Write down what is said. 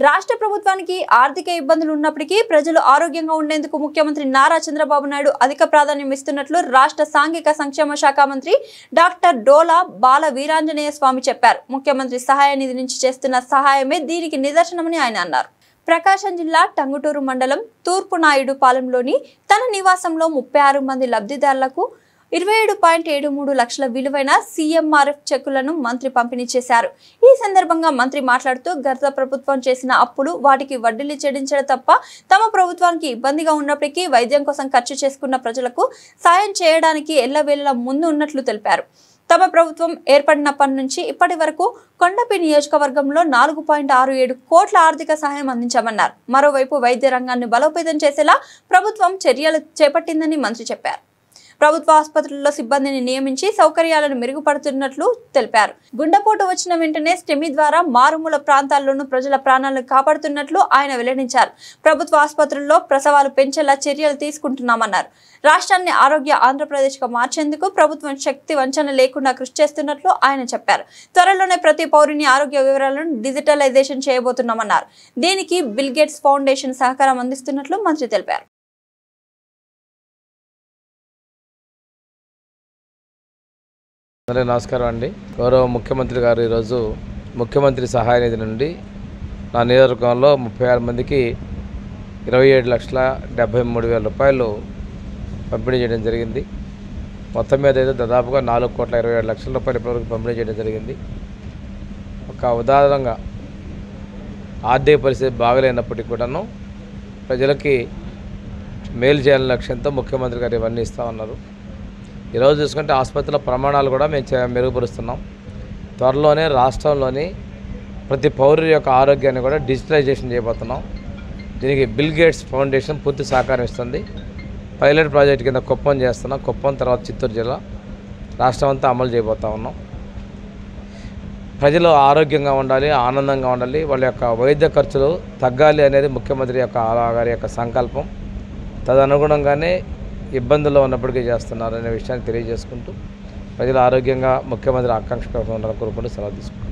రాష్ట్ర ప్రభుత్వానికి ఆర్థిక ఇబ్బందులు ఉన్నప్పటికీ ప్రజలు ఆరోగ్యంగా ఉండేందుకు ముఖ్యమంత్రి నారా చంద్రబాబు నాయుడు అధిక ప్రాధాన్యం ఇస్తున్నట్లు రాష్ట్ర సాంఘిక సంక్షేమ శాఖ మంత్రి డాక్టర్ డోలా బాల వీరాంజనేయ స్వామి చెప్పారు. ముఖ్యమంత్రి సహాయ నిధి నుంచి చేస్తున్న సహాయమే దీనికి నిదర్శనమని ఆయన అన్నారు. ప్రకాశం జిల్లా టంగుటూరు మండలం తూర్పు నాయుడుపాలెంలోని తన నివాసంలో 36 మంది లబ్ధిదారులకు 27.73 లక్షల విలువైన CMRF చెక్కులను మంత్రి పంపిణీ చేశారు. ఈ సందర్భంగా మంత్రి మాట్లాడుతూ గత ప్రభుత్వం చేసిన అప్పులు వాటికి వడ్డీలు చెల్లించడం తప్ప తమ ప్రభుత్వానికి ఇబ్బందిగా ఉన్నప్పటికీ వైద్యం కోసం ఖర్చు చేసుకున్న ప్రజలకు సాయం చేయడానికి ఎల్లవేళలా ముందు ఉన్నట్లు తెలిపారు. తమ ప్రభుత్వం ఏర్పడినప్పటి నుంచి ఇప్పటి వరకు కొండపి నియోజకవర్గంలో 4.67 కోట్ల ఆర్థిక సహాయం అందించామన్నారు. మరోవైపు వైద్య రంగాన్ని బలోపేతం చేసేలా ప్రభుత్వం చర్యలు చేపట్టిందని మంత్రి చెప్పారు. ప్రభుత్వ ఆసుపత్రుల్లో సిబ్బందిని నియమించి సౌకర్యాలను మెరుగుపడుతున్నట్లు తెలిపారు. గుండెపోటు వచ్చిన వెంటనే స్టెమీ ద్వారా మారుమూల ప్రాంతాల్లోనూ ప్రజల ప్రాణాలను కాపాడుతున్నట్లు ఆయన వెల్లడించారు. ప్రభుత్వ ఆసుపత్రుల్లో ప్రసవాలు పెంచేలా చర్యలు తీసుకుంటున్నామన్నారు. రాష్ట్రాన్ని ఆరోగ్య ఆంధ్రప్రదేశ్గా మార్చేందుకు ప్రభుత్వం శక్తి వంచన లేకుండా కృషి చేస్తున్నట్లు ఆయన చెప్పారు. త్వరలోనే ప్రతి పౌరుని ఆరోగ్య వివరాలను డిజిటలైజేషన్ చేయబోతున్నామన్నారు. దీనికి బిల్ గేట్స్ ఫౌండేషన్ సహకారం అందిస్తున్నట్లు మంత్రి తెలిపారు. నమస్కారం అండి. గౌరవ ముఖ్యమంత్రి గారు ఈరోజు ముఖ్యమంత్రి సహాయ నిధి నుండి నా నియోజకవర్గంలో 36 మందికి 27,73,000 రూపాయలు పంపిణీ చేయడం జరిగింది. మొత్తం మీద అయితే దాదాపుగా 4,27,00,000 రూపాయలు ఇప్పటివరకు పంపిణీ చేయడం జరిగింది. ఒక ఉదాహరణగా ఆర్థిక పరిస్థితి బాగలేనప్పటికీ కూడాను ప్రజలకి మేలు చేయాలనే లక్ష్యంతో ముఖ్యమంత్రి గారు ఇవన్నీ ఇస్తూ ఉన్నారు. ఈరోజు చూసుకుంటే ఆసుపత్రుల ప్రమాణాలు కూడా మేము మెరుగుపరుస్తున్నాం. త్వరలోనే రాష్ట్రంలోని ప్రతి పౌరుడి యొక్క ఆరోగ్యాన్ని కూడా డిజిటలైజేషన్ చేయబోతున్నాం. దీనికి బిల్ గేట్స్ ఫౌండేషన్ పూర్తి సహకారం ఇస్తుంది. పైలట్ ప్రాజెక్ట్ కింద కుప్పం చేస్తున్నాం. కుప్పం తర్వాత చిత్తూరు జిల్లా రాష్ట్రం అంతా అమలు చేయబోతా ఉన్నాం. ప్రజలు ఆరోగ్యంగా ఉండాలి, ఆనందంగా ఉండాలి, వాళ్ళ యొక్క వైద్య ఖర్చులు తగ్గాలి అనేది ముఖ్యమంత్రి గారి యొక్క సంకల్పం. తదనుగుణంగానే ఇబ్బందుల్లో ఉన్నప్పటికీ చేస్తున్నారు అనే విషయాన్ని తెలియజేసుకుంటూ ప్రజలు ఆరోగ్యంగా ముఖ్యమంత్రి ఆకాంక్ష ఉండాలని కోరుకుంటూ సెలవు తీసుకుంటారు.